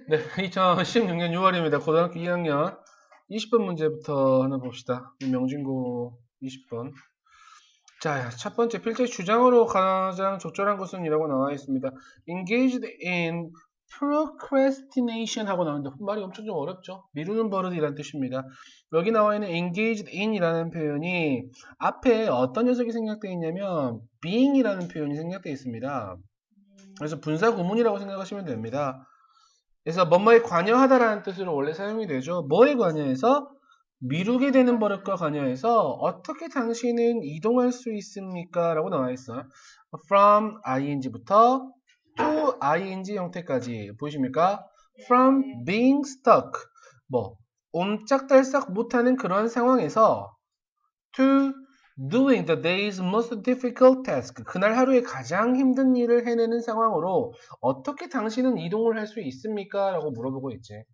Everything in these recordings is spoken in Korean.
네, 2016년 6월입니다. 고등학교 2학년 20번 문제부터 하나 봅시다. 명진고 20번. 자, 첫 번째 필체 주장으로 가장 적절한 것은 이라고 나와 있습니다. Engaged in procrastination 하고 나오는데 말이 엄청 좀 어렵죠? 미루는 버릇이란 뜻입니다. 여기 나와 있는 engaged in이라는 표현이 앞에 어떤 녀석이 생략되어 있냐면 being이라는 표현이 생략되어 있습니다. 그래서 분사 구문이라고 생각하시면 됩니다. 그래서 뭐뭐에 관여하다라는 뜻으로 원래 사용이 되죠. 뭐에 관여해서? 미루게 되는 버릇과 관여해서 어떻게 당신은 이동할 수 있습니까? 라고 나와 있어요. from ing부터 to ing 형태까지 보이십니까? from being stuck 옴짝달싹 못하는 그런 상황에서 to doing the day's most difficult task 그날 하루에 가장 힘든 일을 해내는 상황으로 어떻게 당신은 이동을 할 수 있습니까? 라고 물어보고 있지.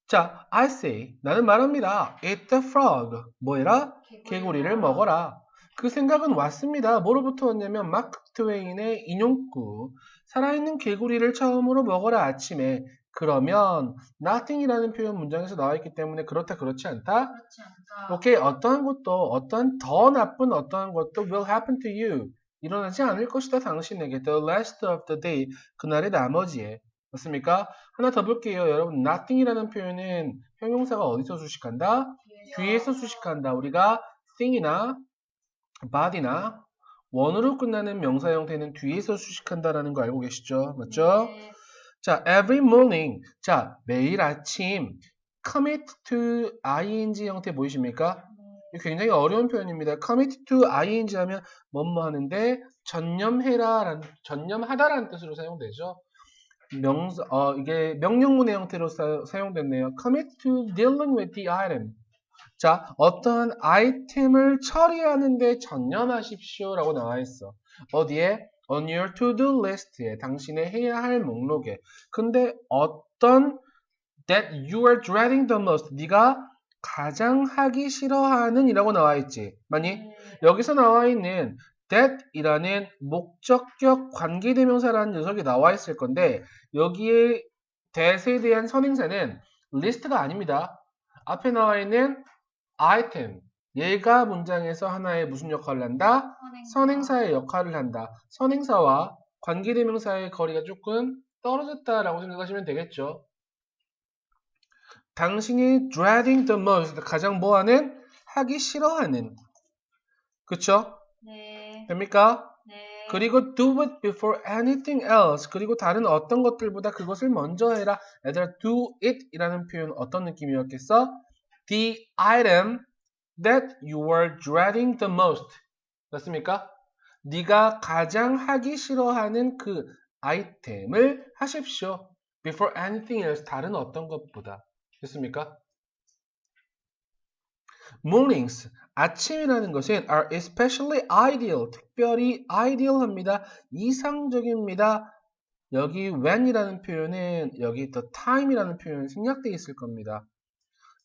자, I say 나는 말합니다. Eat the frog 뭐해라? 개구리를 먹어라. 그 생각은 왔습니다. 뭐로부터 왔냐면 마크 트웨인의 인용구 살아있는 개구리를 처음으로 먹어라 아침에 그러면 nothing이라는 표현 문장에서 나와 있기 때문에 그렇다 그렇지 않다? 그렇지 않다. 오케이, 어떠한 것도 어떠한 더 나쁜 어떠한 것도 will happen to you 일어나지 않을 것이다 당신에게 the rest of the day 그날의 나머지에 맞습니까? 하나 더 볼게요 여러분 nothing이라는 표현은 형용사가 어디서 수식한다? 뒤에서 수식한다 우리가 thing이나 body나 원으로 끝나는 명사 형태는 뒤에서 수식한다라는 거 알고 계시죠? 맞죠? 네. 자, every morning. 자, 매일 아침. commit to ing 형태 보이십니까? 이거 굉장히 어려운 표현입니다. commit to ing 하면 뭐뭐 하는데 전념해라, 전념하다라는 뜻으로 사용되죠. 이게 명령문의 형태로 사용됐네요. commit to dealing with the item. 자, 어떠한 아이템을 처리하는데 전념하십시오 라고 나와 있어. 어디에? On your to-do list에 당신의 해야 할 목록에. 근데 어떤 that you are dreading the most 네가 가장 하기 싫어하는 이라고 나와 있지. 맞니? 여기서 나와 있는 that 이라는 목적격 관계대명사라는 녀석이 나와 있을 건데 여기에 that에 대한 선행사는 list가 아닙니다. 앞에 나와 있는 item 얘가 문장에서 하나의 무슨 역할을 한다? 선행사의 역할을 한다. 선행사와 관계대명사의 거리가 조금 떨어졌다라고 생각하시면 되겠죠. 당신이 dreading the most 가장 뭐하는? 하기 싫어하는 그쵸? 네. 됩니까? 네. 그리고 do it before anything else 그리고 다른 어떤 것들보다 그것을 먼저 해라. 얘들아 do it 이라는 표현 어떤 느낌이었겠어? The item that you are dreading the most. 맞습니까? 네가 가장 하기 싫어하는 그 아이템을 하십시오. Before anything else. 다른 어떤 것보다. 됐습니까? Mornings. 아침이라는 것은 are especially ideal. 특별히 ideal합니다. 이상적입니다. 여기 when이라는 표현은 여기 the time이라는 표현이 생략되어 있을 겁니다.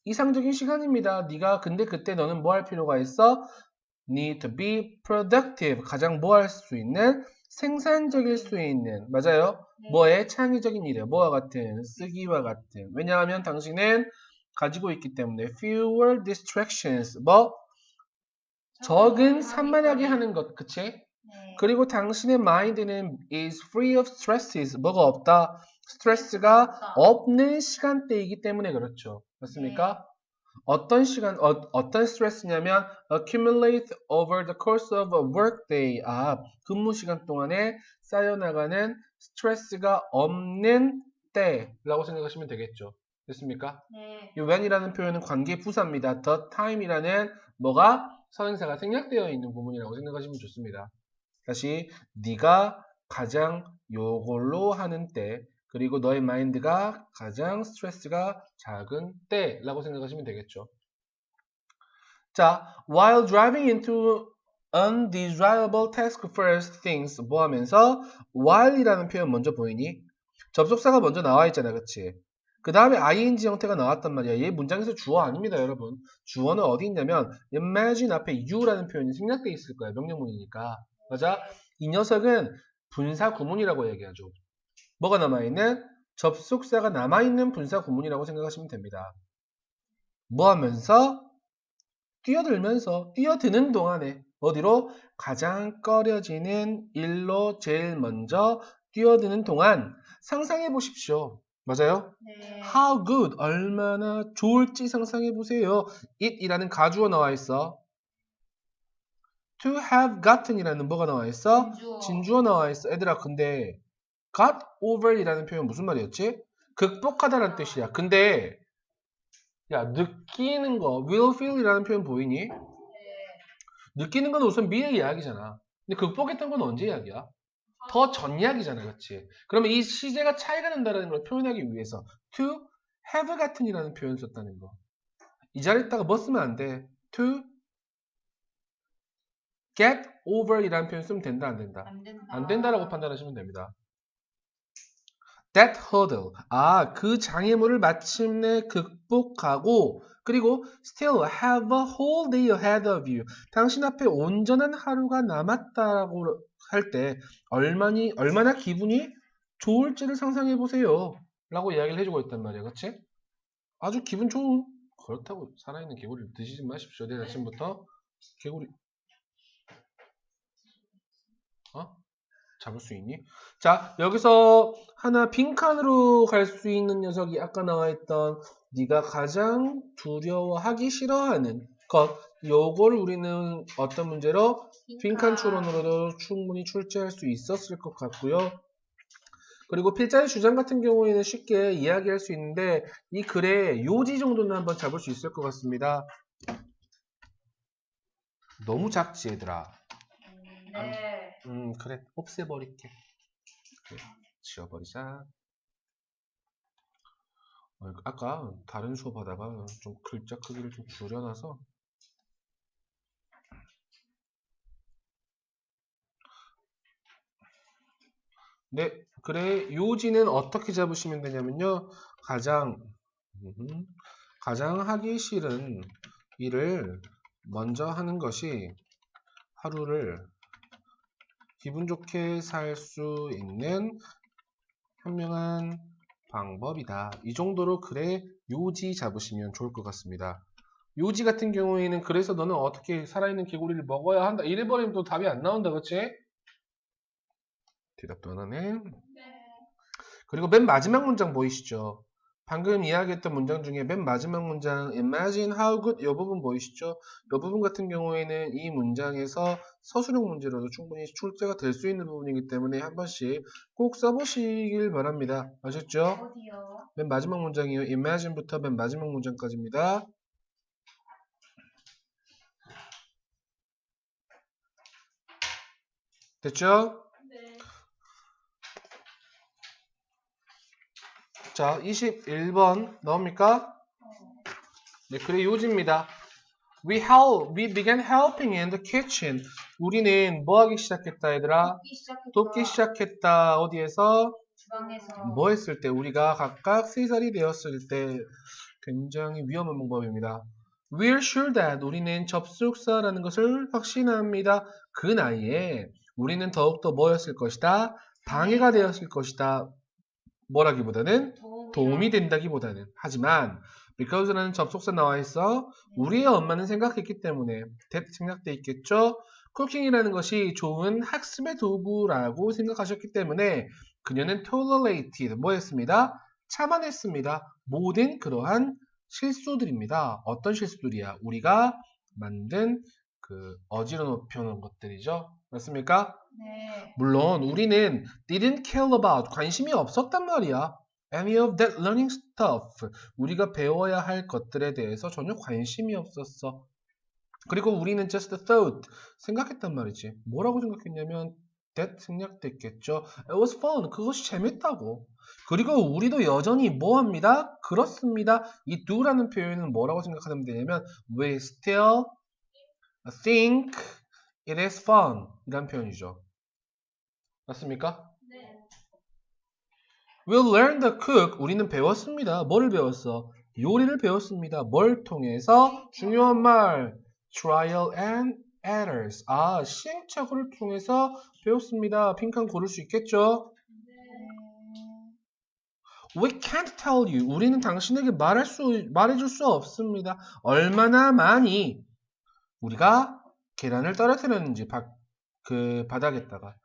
이상적인 시간입니다. 네가 근데 그때 너는 뭐 할 필요가 있어? Need to be productive. 가장 뭐 할 수 있는? 생산적일 수 있는. 맞아요? 네. 뭐의 창의적인 일이에요. 뭐와 같은? 쓰기와 같은. 왜냐하면 당신은 가지고 있기 때문에 fewer distractions. 적은 산만하게 하는 것. 그치? 네. 그리고 당신의 마인드는 is free of stresses. 뭐가 없다? 스트레스가 없는 시간대이기 때문에 그렇죠. 맞습니까? 어떤 시간, 어떤 스트레스냐면 accumulate over the course of a workday. 근무 시간 동안에 쌓여나가는 스트레스가 없는 때라고 생각하시면 되겠죠. 됐습니까? 네. 이 when이라는 표현은 관계 부사입니다. the time이라는 뭐가 선행사가 생략되어 있는 부분이라고 생각하시면 좋습니다. 다시 네가 가장 요걸로 하는 때 그리고 너의 마인드가 가장 스트레스가 작은 때라고 생각하시면 되겠죠. 자, while driving into undesirable task first things 뭐 하면서 while이라는 표현 먼저 보이니? 접속사가 먼저 나와 있잖아, 그치? 그 다음에 ing 형태가 나왔단 말이야. 얘 문장에서 주어 아닙니다, 여러분. 주어는 어디 있냐면 imagine 앞에 you라는 표현이 생략되어 있을 거야, 명령문이니까. 맞아? 이 녀석은 분사 구문이라고 얘기하죠. 뭐가 남아있는? 접속사가 남아있는 분사 구문이라고 생각하시면 됩니다. 뭐 하면서? 뛰어드는 동안에 어디로? 가장 꺼려지는 일로 제일 먼저 뛰어드는 동안 상상해 보십시오. 맞아요? 네. How good, 얼마나 좋을지 상상해 보세요. it이라는 가주어 나와 있어. to have gotten이라는 뭐가 나와 있어? 진주어. 진주어 나와 있어. 얘들아, 근데 got over이라는 표현 무슨 말이었지? 극복하다라는 뜻이야. 근데 야, 느끼는 거, will feel이라는 표현 보이니? 네. 느끼는 건 우선 미래 이야기잖아. 근데 극복했던 건 언제 이야기야? 더 전 이야기잖아, 그렇지? 그러면 이 시제가 차이가 난다는 걸 표현하기 위해서 to have 같은이라는 표현 썼다는 거. 이 자리에다가 뭐 쓰면 안 돼? to get over이라는 표현 쓰면 된다, 안 된다? 안 된다. 안 된다라고 판단하시면 됩니다. That hurdle. 아, 그 장애물을 마침내 극복하고 그리고 still have a whole day ahead of you. 당신 앞에 온전한 하루가 남았다고 할 때 얼마나 기분이 좋을지를 상상해 보세요. 라고 이야기를 해주고 있단 말이야. 그치? 아주 기분 좋은. 그렇다고 살아있는 개구리를 드시지 마십시오. 내일 아침부터 개구리 잡을 수 있니? 자, 여기서 하나 빈칸으로 갈 수 있는 녀석이 아까 나와 있던 네가 가장 두려워하기 싫어하는 것. 요걸 우리는 어떤 문제로? 빈칸 추론으로도 충분히 출제할 수 있었을 것 같고요. 그리고 필자리 주장 같은 경우에는 쉽게 이야기할 수 있는데 이 글의 요지 정도는 한번 잡을 수 있을 것 같습니다. 너무 작지 얘들아. 네. 그래. 없애버릴게. 그래. 지워버리자. 아까 다른 수업 하다가 좀 글자 크기를 좀 줄여놔서 네, 그래 요지는 어떻게 잡으시면 되냐면요. 가장 하기 싫은 일을 먼저 하는 것이 하루를 기분 좋게 살 수 있는 현명한 방법이다. 이 정도로 글의 요지 잡으시면 좋을 것 같습니다. 요지 같은 경우에는 그래서 너는 어떻게 살아있는 개구리를 먹어야 한다. 이래버리면 또 답이 안 나온다. 그치? 대답도 안 하네. 그리고 맨 마지막 문장 보이시죠? 방금 이야기했던 문장 중에 맨 마지막 문장 Imagine how good 이 부분 보이시죠? 이 부분 같은 경우에는 이 문장에서 서술형 문제로도 충분히 출제가 될 수 있는 부분이기 때문에 한 번씩 꼭 써보시길 바랍니다. 아셨죠? 어디요? 맨 마지막 문장이요. Imagine부터 맨 마지막 문장까지입니다. 됐죠? 네. 자, 21번 나옵니까? 네, 그래 요지입니다. We began helping in the kitchen. 우리는 뭐 하기 시작했다, 얘들아? 돕기 시작했다. 어디에서? 주방에서. 뭐 했을 때? 우리가 각각 3살이 되었을 때 굉장히 위험한 방법입니다. We're sure that 우리는 접속사라는 것을 확신합니다. 그 나이에 우리는 더욱더 뭐였을 것이다? 방해가 되었을 것이다. 뭐라기보다는 도움이 된다기보다는. 하지만 because라는 접속사 나와 있어. 우리의 엄마는 생각했기 때문에 that 생략돼 있겠죠. 쿠킹이라는 것이 좋은 학습의 도구라고 생각하셨기 때문에 그녀는 tolerated 뭐 했습니다? 참아냈습니다. 모든 그러한 실수들입니다. 어떤 실수들이야? 우리가 만든 그 어지러 놓은 것들이죠. 맞습니까? 네. 물론 우리는 didn't care about 관심이 없었단 말이야. Any of that learning stuff 우리가 배워야 할 것들에 대해서 전혀 관심이 없었어. 그리고 우리는 just thought 생각했단 말이지. 뭐라고 생각했냐면 that 생략됐겠죠. It was fun 그것이 재밌다고. 그리고 우리도 여전히 뭐합니다? 그렇습니다. 이 do라는 표현은 뭐라고 생각하면 되냐면 we still think it is fun 이란 표현이죠. 맞습니까? 네. We'll learn to cook. 우리는 배웠습니다. 뭐를 배웠어? 요리를 배웠습니다. 뭘 통해서? 중요한 말. Trial and errors. 아, 시행착오를 통해서 배웠습니다. 빈칸 고를 수 있겠죠? 네. We can't tell you. 우리는 당신에게 말해줄 수 없습니다. 얼마나 많이 우리가 계란을 떨어뜨렸는지 그 바닥에다가.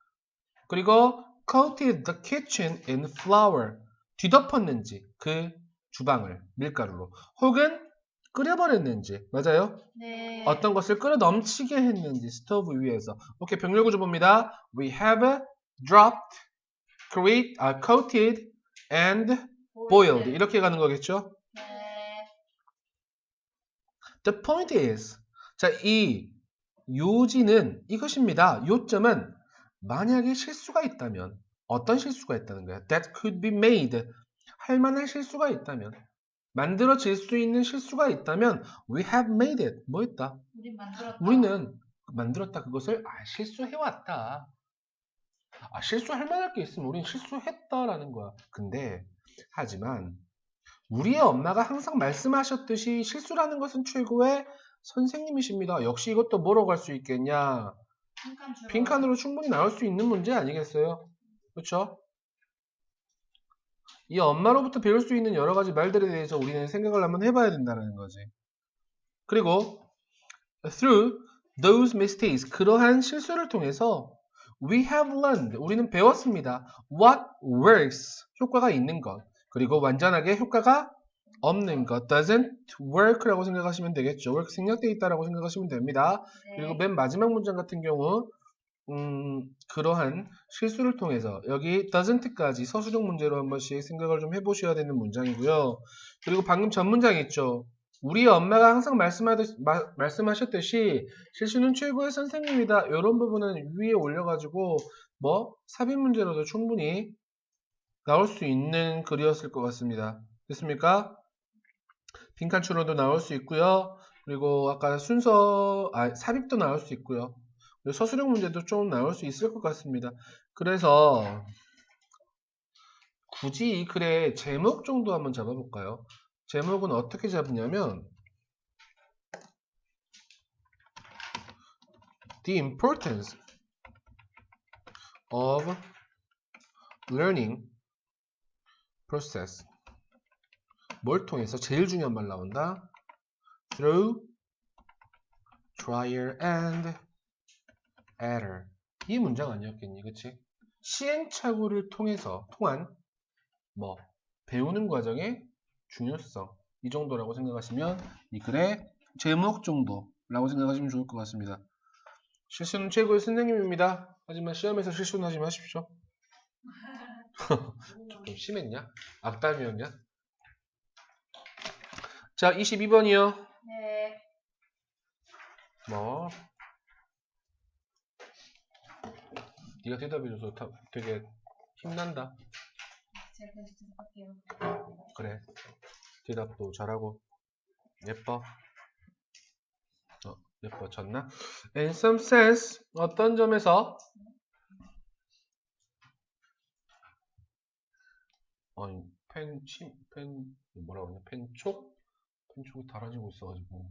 그리고 coated the kitchen in flour. 뒤덮었는지 그 주방을 밀가루로. 혹은 끓여버렸는지. 맞아요? 네. 어떤 것을 끓여 넘치게 했는지 스토브 위에서. 오케이, 병렬 구조 봅니다. We have dropped, coated, and boiled. 이렇게 가는 거겠죠? 네. The point is, 자, 이 요지는 이것입니다. 요점은 만약에 실수가 있다면 어떤 실수가 있다는 거야? That could be made. 할 만한 실수가 있다면 만들어질 수 있는 실수가 있다면 we have made it. 뭐 했다? 우리는 만들었다. 그것을 실수해왔다. 실수할 만할 게 있으면 우리는 실수했다라는 거야. 근데 하지만 우리의 엄마가 항상 말씀하셨듯이 실수라는 것은 최고의 선생님이십니다. 역시 이것도 뭐라고 할 수 있겠냐? 빈칸으로 충분히 나올 수 있는 문제 아니겠어요? 그렇죠? 이 엄마로부터 배울 수 있는 여러 가지 말들에 대해서 우리는 생각을 한번 해봐야 된다는 거지. 그리고 through those mistakes, 그러한 실수를 통해서 we have learned, 우리는 배웠습니다. What works, 효과가 있는 것. 그리고 완전하게 효과가 없는 것. doesn't work라고 생각하시면 되겠죠. work 생략되어 있다라고 생각하시면 됩니다. 네. 그리고 맨 마지막 문장 같은 경우 그러한 실수를 통해서 여기 doesn't까지 서술형 문제로 한 번씩 생각을 좀 해보셔야 되는 문장이고요. 그리고 방금 전 문장 있죠. 우리 엄마가 항상 말씀하셨듯이 실수는 최고의 선생님이다. 이런 부분은 위에 올려가지고 삽입 문제로도 충분히 나올 수 있는 글이었을 것 같습니다. 됐습니까? 빈칸추로도 나올 수 있고요. 그리고 아까 삽입도 나올 수 있고요. 서술형 문제도 좀 나올 수 있을 것 같습니다. 그래서 굳이 이 글의 제목 정도 한번 잡아볼까요? 제목은 어떻게 잡느냐면 The importance of learning process. 뭘 통해서? 제일 중요한 말 나온다. Through trial and error. 이 문장 아니었겠니? 그치? 시행착오를 통한 배우는 과정의 중요성. 이 정도라고 생각하시면 이 글의 제목 정도라고 생각하시면 좋을 것 같습니다. 실수는 최고의 선생님입니다. 하지만 시험에서 실수는 하지 마십시오. 조금 심했냐? 악담이었냐? 자, 22번이요. 네. 네가 대답해줘서 되게 힘난다. 제가 대답할게요. 그래. 대답도 잘하고 예뻐. 예뻐졌나? In some sense, 어떤 점에서 뭐라고 하냐? 펜촉이 달아지고 있어가지고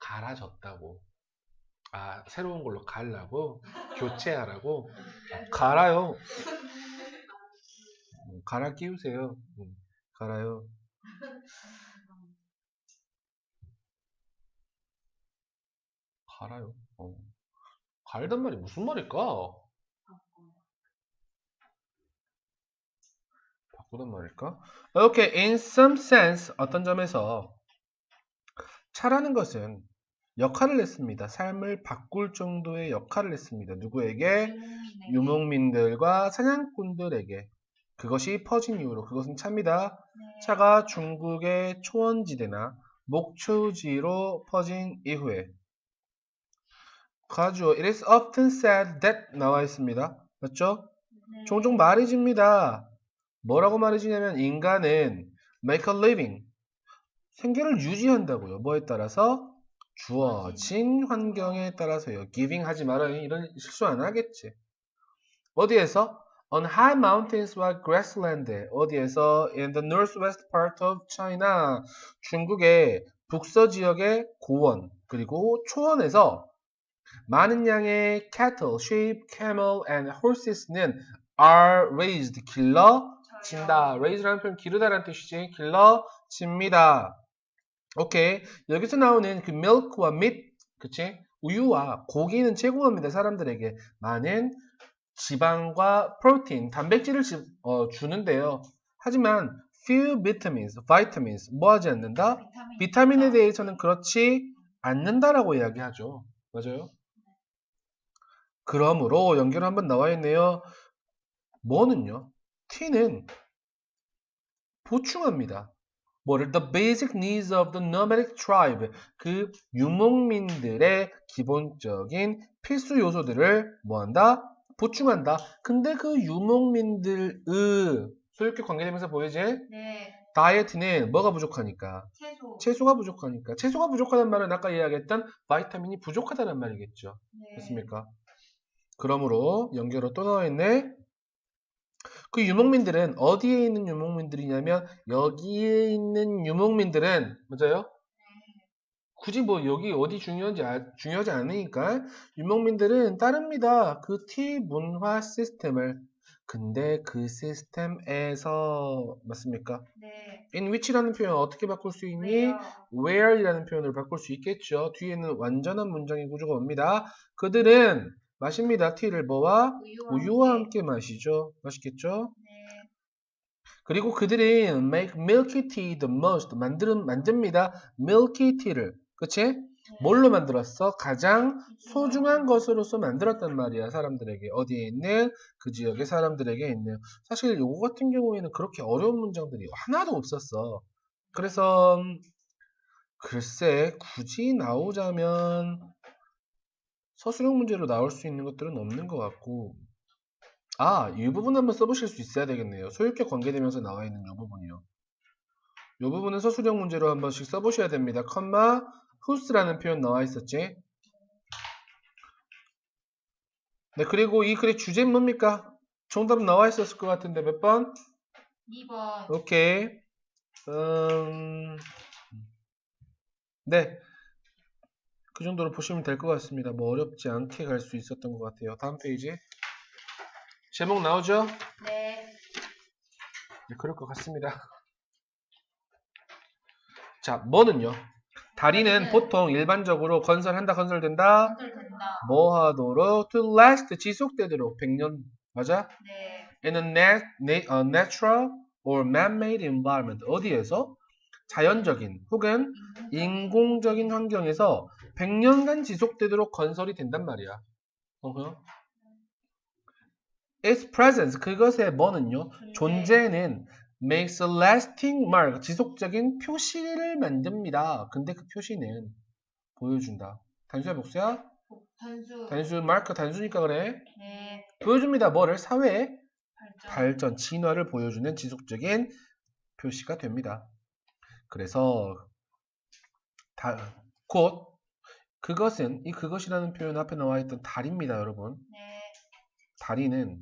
갈아졌다고. 새로운 걸로 갈라고? 교체하라고? 갈아요. 갈아 끼우세요. 갈아요. 갈아요. 갈단 말이 무슨 말일까? 바꾸단 말일까? 오케이, in some sense, 어떤 점에서 차라는 것은 역할을 했습니다. 삶을 바꿀 정도의 역할을 했습니다. 누구에게? 유목민들과 사냥꾼들에게. 그것이 퍼진 이후로. 그것은 차입니다. 네. 차가 중국의 초원지대나 목초지로 퍼진 이후에. 가죠. It is often said that 나와 있습니다. 맞죠? 네. 종종 말해집니다. 뭐라고 말해지냐면 인간은 make a living. 생계를 유지한다고요. 뭐에 따라서? 주어진 환경에 따라서요. giving 하지 말아요. 이런 실수 안 하겠지. 어디에서? On high mountains와 grassland. 어디에서? In the northwest part of China. 중국의 북서 지역의 고원 그리고 초원에서 많은 양의 cattle, sheep, camel, and horses는 are raised. 길러진다. raise라는 표현 기르다라는 뜻이지. 길러집니다. 오케이. 여기서 나오는 그 milk와 meat, 그치? 우유와 고기는 제공합니다. 사람들에게 많은 지방과 프로틴, 단백질을 주는데요. 하지만 few vitamins, 뭐 하지 않는다? 비타민에 대해서는 그렇지 않는다라고 이야기하죠. 맞아요? 그러므로 연결 한번 나와 있네요. 뭐는요? T는 보충합니다. 뭐를? The basic needs of the nomadic tribe. 그 유목민들의 기본적인 필수 요소들을 뭐한다? 보충한다. 근데 그 유목민들의 소유격 관계되면서 보이지? 네. 다이어트는 뭐가 부족하니까? 채소가 부족하니까. 채소가 부족하다는 말은 아까 이야기했던 바이타민이 부족하다는 말이겠죠. 네. 됐습니까? 그러므로 연결로 또 나와 있네. 그 유목민들은 어디에 있는 유목민들이냐면 여기에 있는 유목민들은 맞아요? 굳이 뭐 여기 어디 중요하지 않으니까 유목민들은 따릅니다. 그 T 문화 시스템을. 근데 그 시스템에서 맞습니까? 네. in which라는 표현 어떻게 바꿀 수 있니? where이라는 표현을 바꿀 수 있겠죠. 뒤에는 완전한 문장의 구조가 옵니다. 그들은 마십니다. T를 뭐와? 우유와 함께 마시죠. 맛있겠죠? 네. 그리고 그들은 make milky tea the most. 만듭니다. milky tea를. 그치? 뭘로 만들었어? 가장 소중한 것으로서 만들었단 말이야. 사람들에게. 어디에 있는? 그 지역의 사람들에게 있는. 사실 요거 같은 경우에는 그렇게 어려운 문장들이 하나도 없었어. 그래서 글쎄 굳이 나오자면 서술형 문제로 나올 수 있는 것들은 없는 것 같고 이 부분 한번 써보실 수 있어야 되겠네요. 소유격 관계되면서 나와 있는 이 부분이요. 이 부분은 서술형 문제로 한 번씩 써보셔야 됩니다. 컴마 whose라는 표현 나와 있었지. 네, 그리고 이 글의 주제는 뭡니까? 정답 나와 있었을 것 같은데 몇 번? 2번. 오케이. 네. 그 정도로 보시면 될 것 같습니다. 뭐 어렵지 않게 갈 수 있었던 것 같아요. 다음 페이지. 제목 나오죠? 네. 네, 그럴 것 같습니다. 자, 뭐는요? 다리는 보통 일반적으로 건설된다. 건설된다. 뭐 하도록? To last, 지속되도록. 100년, 맞아? 네. In a natural or man-made environment. 어디에서? 자연적인 혹은 인공적인 환경에서 100년간 지속되도록 건설이 된단 말이야. Its presence, 그것의 뭐는요? 존재는 makes a lasting mark, 지속적인 표시를 만듭니다. 근데 그 표시는 보여준다. 단수야, 복수야? 단수, 마크 단수니까 그래. 네. 보여줍니다. 뭐를? 사회의 발전, 진화를 보여주는 지속적인 표시가 됩니다. 그래서 곧 그것은, 이 그것이라는 표현 앞에 나와 있던 다리입니다, 여러분. 네. 다리는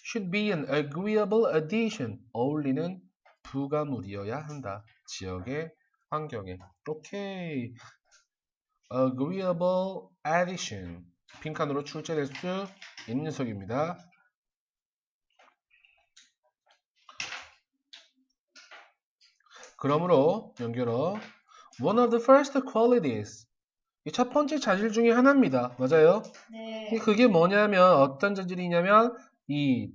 should be an agreeable addition, 어울리는 부가물이어야 한다. 지역의 환경에. 오케이. agreeable addition. 빈칸으로 출제될 수 있는 녀석입니다. 그러므로 연결어 one of the first qualities. 이 첫 번째 자질 중에 하나입니다. 맞아요? 네. 그게 뭐냐면 어떤 자질이냐면 이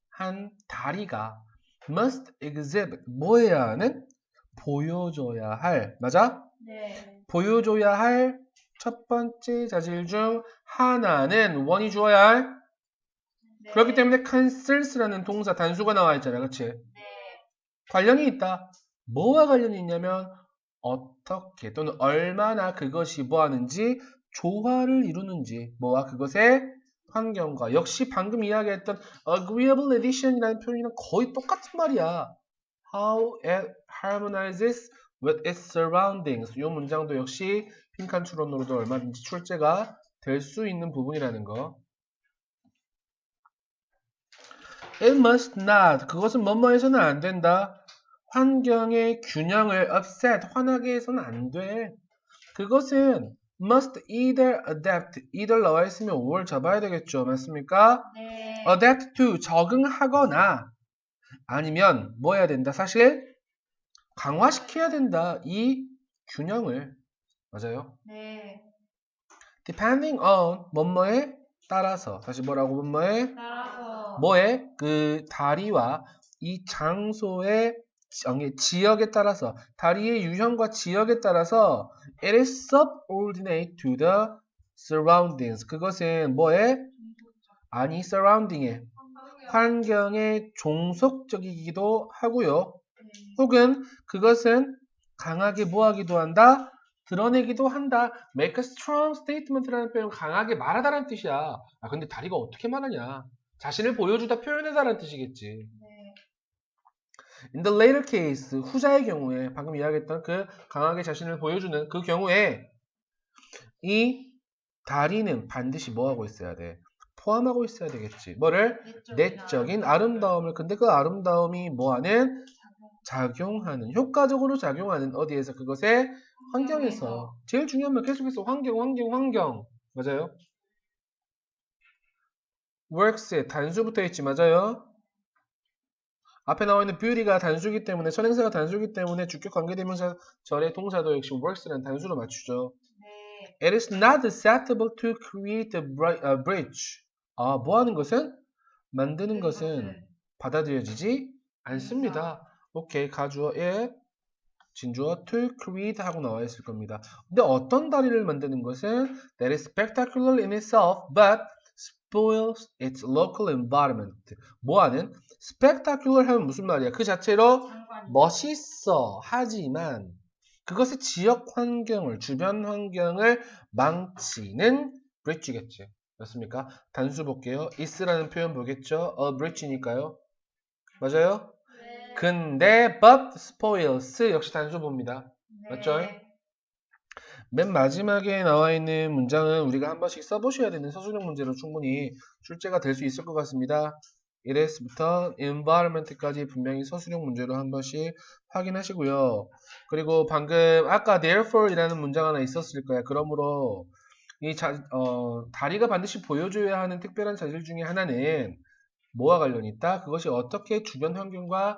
한 다리가 must exhibit 뭐 해야 하는? 보여줘야 할. 맞아? 네. 보여줘야 할 첫 번째 자질 중 하나는 원이 주어야 할. 네. 그렇기 때문에 concerns라는 동사 단수가 나와 있잖아. 그치? 네. 관련이 있다. 뭐와 관련이 있냐면 어떻게 또는 얼마나 그것이 뭐 하는지 조화를 이루는지 뭐와 그것의 환경과 역시 방금 이야기했던 agreeable addition이라는 표현이랑 거의 똑같은 말이야. How it harmonizes with its surroundings. 이 문장도 역시 빈칸 추론으로도 얼마든지 출제가 될 수 있는 부분이라는 거. It must not. 그것은 뭐뭐해서는 안 된다. 환경의 균형을 upset, 화나게 해서는 안 돼. 그것은 must either adapt, either 나와 있으면 or 잡아야 되겠죠. 맞습니까? 네. adapt to 적응하거나 아니면 뭐 해야 된다? 사실 강화시켜야 된다. 이 균형을. 맞아요? 네. depending on 뭐뭐에 따라서 다시 뭐라고 뭐뭐에 따라서 뭐에 그 다리와 이 장소의 지역에 따라서 다리의 유형과 지역에 따라서 it is subordinate to the surroundings. 그것은 뭐에? 아니 surrounding에 환경에 종속적이기도 하고요. 혹은 그것은 강하게 뭐하기도 한다? 드러내기도 한다. make a strong statement라는 표현 강하게 말하다라는 뜻이야. 아 근데 다리가 어떻게 말하냐? 자신을 보여주다 표현하다라는 뜻이겠지. 네. In the later case, 후자의 경우에 방금 이야기했던 그 강하게 자신을 보여주는 그 경우에 이 다리는 반드시 뭐하고 있어야 돼? 포함하고 있어야 되겠지. 뭐를? 내적인 아름다움을. 근데 그 아름다움이 뭐하는? 작용하는, 효과적으로 작용하는 어디에서? 그것의 환경에서. 제일 중요한 말 계속해서 환경. 맞아요? works에 단수부터 있지. 맞아요? 앞에 나와 있는 beauty가 단수기 때문에, 선행사가 단수기 때문에 주격 관계대명사 절의 동사도 역시 works라는 단수로 맞추죠. 네. It is not acceptable to create a bridge. 아, 뭐 하는 것은? 만드는 것은 받아들여지지 않습니다. 오케이, 가주어 it, 진주어 to create 하고 나와 있을 겁니다. 근데 어떤 다리를 만드는 것은 that is spectacular in itself, but spoils its local environment. 뭐하는? spectacular 하면 무슨 말이야? 그 자체로 멋있어 하지만 그것의 지역 환경을, 주변 환경을 망치는 bridge겠지. 맞습니까? 단수 볼게요. is라는 표현 보겠죠? a bridge니까요. 맞아요? 네. 근데 but spoils 역시 단수 봅니다. 네. 맞죠? 맨 마지막에 나와 있는 문장은 우리가 한 번씩 써보셔야 되는 서술형 문제로 충분히 출제가 될 수 있을 것 같습니다. it부터 environment까지 분명히 서술형 문제로 한 번씩 확인하시고요. 그리고 방금 아까 therefore 이라는 문장 하나 있었을 거야. 그러므로 이 다리가 반드시 보여줘야 하는 특별한 자질 중에 하나는 뭐와 관련이 있다? 그것이 어떻게 주변 환경과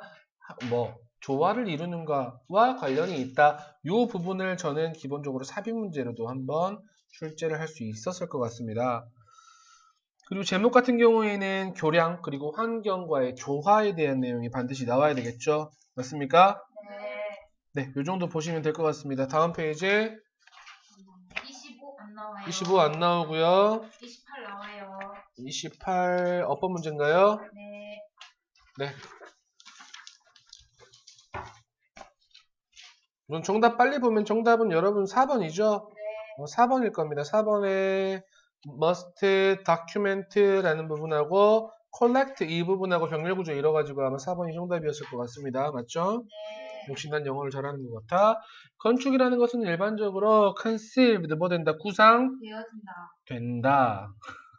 조화를 이루는가와 관련이 있다. 이 부분을 저는 기본적으로 삽입 문제로도 한번 출제를 할 수 있었을 것 같습니다. 그리고 제목 같은 경우에는 교량 그리고 환경과의 조화에 대한 내용이 반드시 나와야 되겠죠. 맞습니까? 네. 네, 이 정도 보시면 될 것 같습니다. 다음 페이지 25 안 나와요. 25 안 나오고요. 28 나와요. 28 어떤 문제인가요? 네. 네. 물론 정답 빨리 보면 정답은 여러분 4번이죠? 네. 4번일 겁니다. 4번에 must, document라는 부분하고 collect 이 부분하고 병렬구조 이뤄가지고 아마 4번이 정답이었을 것 같습니다. 맞죠? 네. 역시 난 영어를 잘하는 것 같아. 건축이라는 것은 일반적으로 conceived 뭐 된다? 구상? 되어진다. 된다.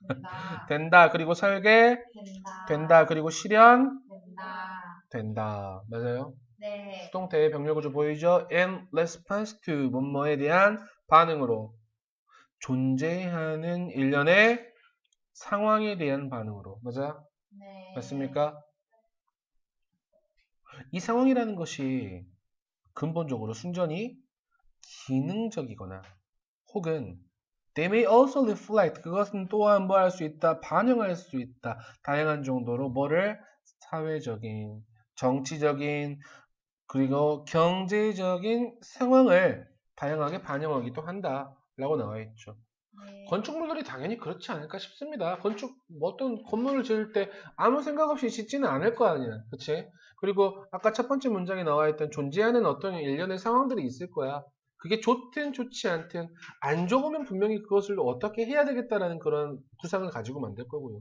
된다. 된다. 그리고 설계? 된다. 된다. 그리고 실현? 된다. 된다. 맞아요? 네. 수동태의 병렬구조 보이죠? in response to 뭐뭐에 대한 반응으로 존재하는 일련의 상황에 대한 반응으로. 맞아? 네. 맞습니까? 이 상황이라는 것이 근본적으로 순전히 기능적이거나 혹은 they may also reflect 그것은 또한 뭐 할 수 있다? 반영할 수 있다. 다양한 정도로 뭐를? 사회적인, 정치적인 그리고 경제적인 상황을 다양하게 반영하기도 한다 라고 나와 있죠. 네. 건축물들이 당연히 그렇지 않을까 싶습니다. 어떤 건물을 지을 때 아무 생각 없이 짓지는 않을 거 아니야. 그치? 그리고 아까 첫 번째 문장에 나와 있던 존재하는 어떤 일련의 상황들이 있을 거야. 그게 좋든 좋지 않든 안 좋으면 분명히 그것을 어떻게 해야 되겠다라는 그런 구상을 가지고 만들 거고요.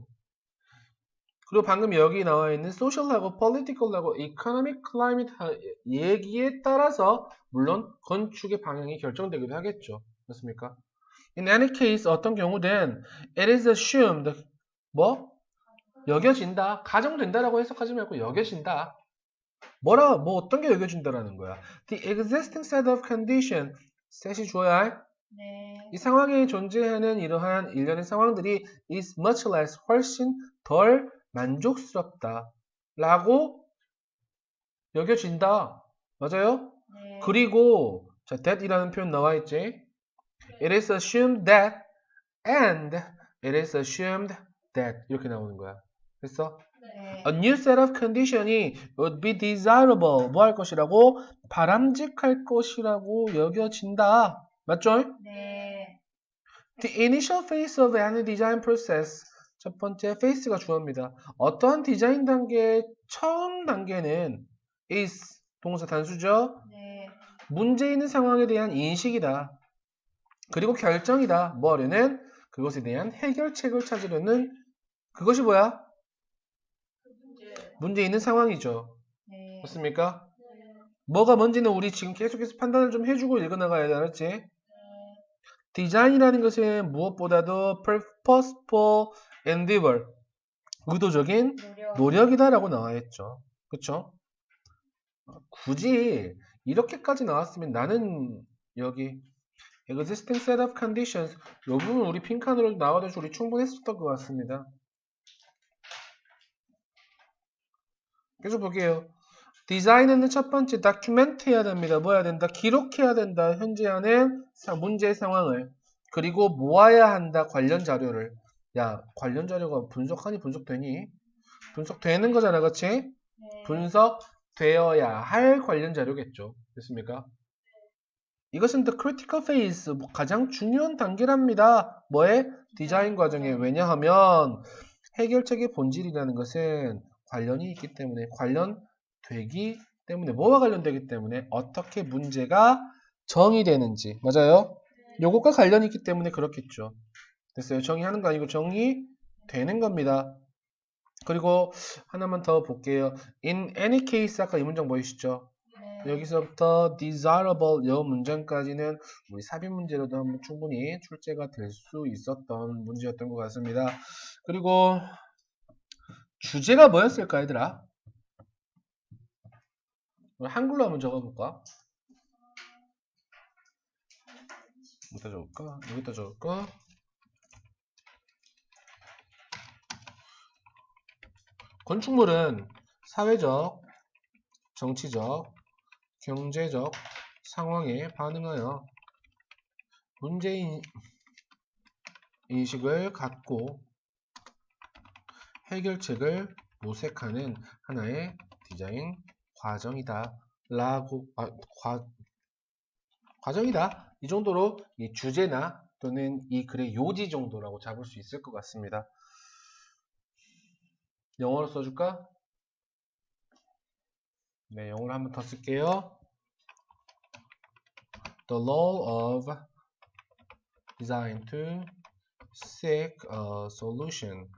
그리고 방금 여기 나와 있는 social하고 political하고 economic climate 얘기에 따라서 물론 건축의 방향이 결정되기도 하겠죠. 그렇습니까? In any case 어떤 경우든 it is assumed 여겨진다. 가정된다라고 해석하지 말고 여겨진다. 어떤 게 여겨진다라는 거야. The existing set of condition set이 주어야 네. 이 상황에 존재하는 이러한 일련의 상황들이 is much less 훨씬 덜 만족스럽다 라고 여겨진다. 맞아요? 네. 그리고 자, that이라는 표현 나와 있지? It is assumed that and it is assumed that 이렇게 나오는 거야. 됐어? 네. A new set of condition이 would be desirable 뭐 할 것이라고? 바람직할 것이라고 여겨진다. 맞죠? 네. The initial phase of any design process 첫 번째 phase가 주어입니다. 어떠한 디자인 단계의 처음 단계는 is 동사 단수죠. 네. 문제 있는 상황에 대한 인식이다. 그리고 결정이다. 뭐 하려는? 그것에 대한 해결책을 찾으려는 그것이 뭐야? 문제 있는 상황이죠. 네. 맞습니까? 뭐가 뭔지는 우리 지금 계속해서 판단을 좀 해주고 읽어나가야 돼. 알았지? 디자인이라는 것은 무엇보다도 purposeful endeavor 의도적인 노력이다라고 나와 있죠. 그쵸? 굳이 이렇게까지 나왔으면 나는 여기 existing set of conditions 이 부분 우리 핑크으로 나와도 우리 충분했었던 것 같습니다. 계속 볼게요. 디자인은 첫 번째 다큐멘트 해야 됩니다. 뭐 해야 된다? 기록해야 된다. 현재 하는 문제의 상황을. 그리고 모아야 한다. 관련 자료를. 야, 관련 자료가 분석하니 분석되니? 분석되는 거잖아. 그치? 네. 분석되어야 할 관련 자료겠죠. 됐습니까? 이것은 the critical phase, 가장 중요한 단계랍니다. 뭐에? 디자인 과정에. 왜냐하면 해결책의 본질이라는 것은 관련이 있기 때문에 관련되기 때문에 뭐와 관련되기 때문에 어떻게 문제가 정의되는지 맞아요? 요것과 관련이 있기 때문에 그렇겠죠. 됐어요? 정의하는 거 아니고 정의되는 겁니다. 그리고 하나만 더 볼게요. In any case 아까 이 문장 보이시죠? 네. 여기서부터 desirable 이 문장까지는 우리 삽입 문제로도 한번 충분히 출제가 될 수 있었던 문제였던 것 같습니다. 그리고 주제가 뭐였을까 얘들아? 한글로 한번 적어볼까? 여기다 적을까? 여기다 적을까? 건축물은 사회적, 정치적, 경제적 상황에 반응하여 문제인 인식을 갖고 해결책을 모색하는 하나의 디자인 과정이다. 라고 과정이다. 이 정도로 이 주제나 또는 이 글의 요지 정도라고 잡을 수 있을 것 같습니다. 영어로 써줄까? 네, 영어로 한번 더 쓸게요. The role of design to seek a solution.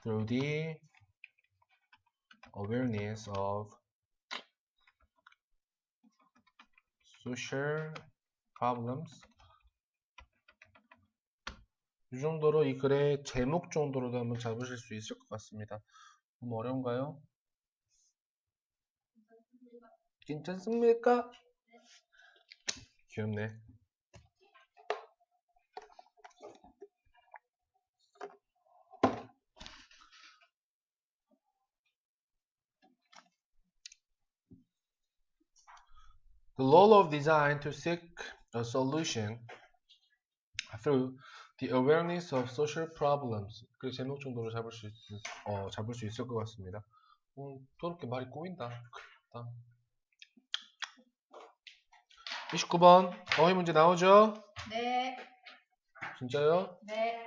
Through the awareness of social problems. 이 정도로 이 글의 제목 정도로도 한번 잡으실 수 있을 것 같습니다. 너무 어려운가요? 괜찮습니까? 귀엽네. The role of design to seek a solution through the awareness of social problems. 그 제목 정도로 잡을 수 있을 것 같습니다. 또 이렇게 말이 꼬인다. 29번 어휘 문제 나오죠? 네. 진짜요? 네.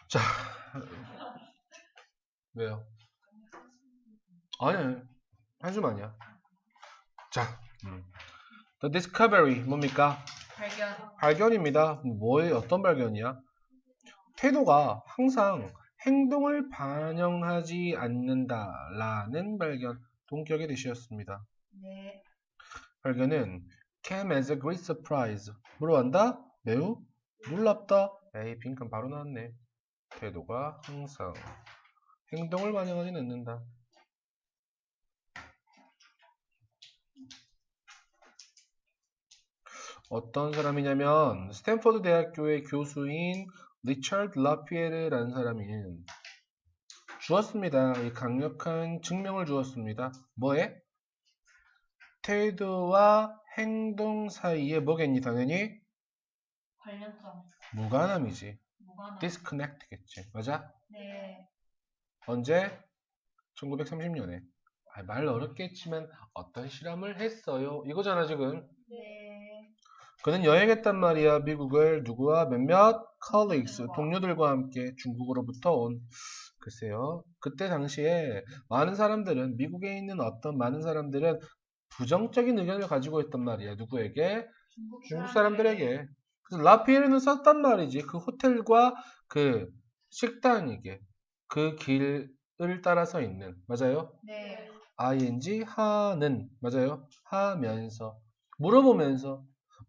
자, 왜요? 아니, 한숨 아니야. 자, The discovery 뭡니까? 발견입니다. 뭐의 어떤 발견이야? 태도가 항상 행동을 반영하지 않는다라는 발견. 동격의 대시였습니다. 네. 발견은 came as a great surprise. 뭐로 한다? 매우 놀랍다. 에이, 빈칸 바로 나왔네. 태도가 항상 행동을 반영하지 않는다. 어떤 사람이냐면 스탠퍼드 대학교의 교수인 리처드 라피에르라는 사람이 주었습니다. 이 강력한 증명을 주었습니다. 뭐에? 태도와 행동 사이에 뭐겠니? 당연히 관련점. 무관함이지. 무관함. disconnect겠지. 맞아? 네. 언제? 1930년에. 말 어렵게 했지만 어떤 실험을 했어요. 이거잖아 지금. 네. 그는 여행했단 말이야. 미국을 누구와 몇몇 colleagues, 동료들과 함께 중국으로부터 온. 글쎄요. 그때 당시에 많은 사람들은 미국에 있는 어떤 많은 사람들은 부정적인 의견을 가지고 있단 말이야. 누구에게? 중국 사람들에게. 그래서 라피에르는 썼단 말이지. 그 호텔과 그 식당이게. 그 길을 따라서 있는. 맞아요? 네. ing 하는. 맞아요? 하면서. 물어보면서.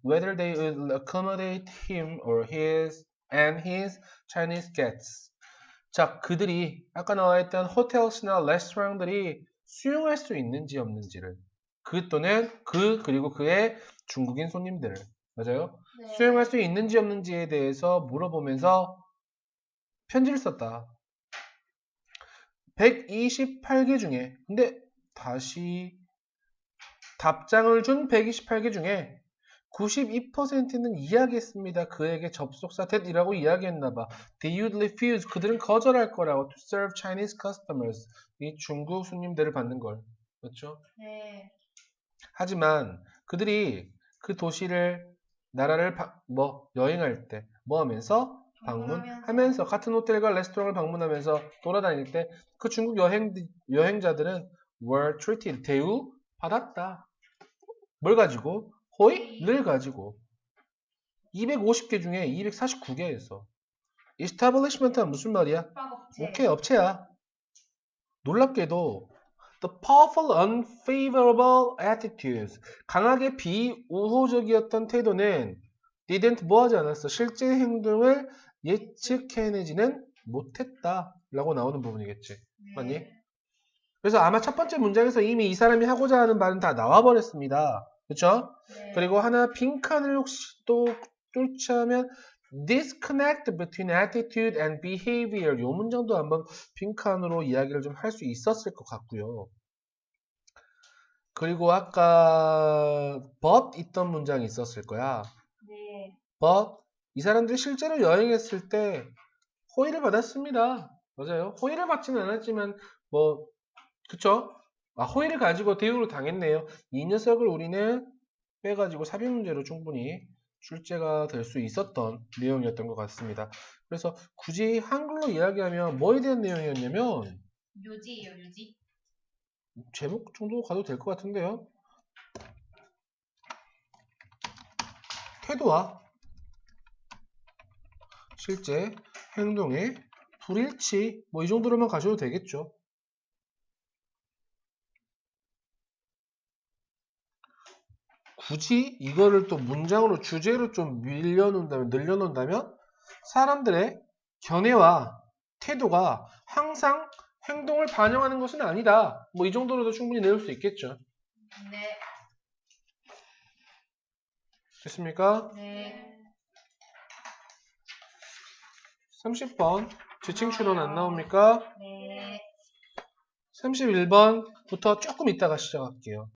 Whether they would accommodate him or his and his Chinese guests. 자, 그들이 아까 나와있던 호텔이나 레스토랑들이 수용할 수 있는지 없는지를 그 또는 그리고 그의 중국인 손님들을 맞아요? 네. 수용할 수 있는지 없는지에 대해서 물어보면서 편지를 썼다. 128개 중에 근데 다시 답장을 준 128개 중에 92%는 이야기했습니다. 그에게 접속사 that이라고 이야기했나봐. They would refuse. 그들은 거절할 거라고. To serve Chinese customers. 이 중국 손님들을 받는 걸. 그렇죠? 네. 하지만 그들이 그 도시를 나라를 여행할 때 뭐 하면서? 방문하면서 같은 호텔과 레스토랑을 방문하면서 돌아다닐 때 그 중국 여행자들은 were treated. 대우받았다. 뭘 가지고? 호의를 가지고 250개 중에 249개에서 establishment는 무슨 말이야? 숙박업체. 오케이, 업체야. 놀랍게도 the powerful unfavorable attitudes 강하게 비우호적이었던 태도는 didn't 뭐하지 않았어. 실제 행동을 예측해내지는 못했다 라고 나오는 부분이겠지. 네. 맞니? 그래서 아마 첫 번째 문장에서 이미 이 사람이 하고자 하는 말은 다 나와버렸습니다. 그렇죠? 네. 그리고 하나 빈칸을 혹시 또 뚫자면 disconnect between attitude and behavior 이 문장도 한번 빈칸으로 이야기를 좀 할 수 있었을 것 같고요. 그리고 아까 but 있던 문장이 있었을 거야. 네. but 이 사람들이 실제로 여행했을 때 호의를 받았습니다. 맞아요. 호의를 받지는 않았지만 그쵸? 호의를 가지고 대우를 당했네요. 이 녀석을 우리는 빼가지고 삽입 문제로 충분히 출제가 될 수 있었던 내용이었던 것 같습니다. 그래서 굳이 한글로 이야기하면 뭐에 대한 내용이었냐면 묘지예요, 묘지. 제목 정도 가도 될 것 같은데요. 태도와 실제 행동의 불일치 이 정도로만 가셔도 되겠죠. 굳이 이거를 또 문장으로 주제로 좀 늘려놓는다면 사람들의 견해와 태도가 항상 행동을 반영하는 것은 아니다. 이 정도로도 충분히 내올 수 있겠죠. 네. 됐습니까? 네. 30번 지칭 추론 안 나옵니까? 네. 31번부터 조금 이따가 시작할게요.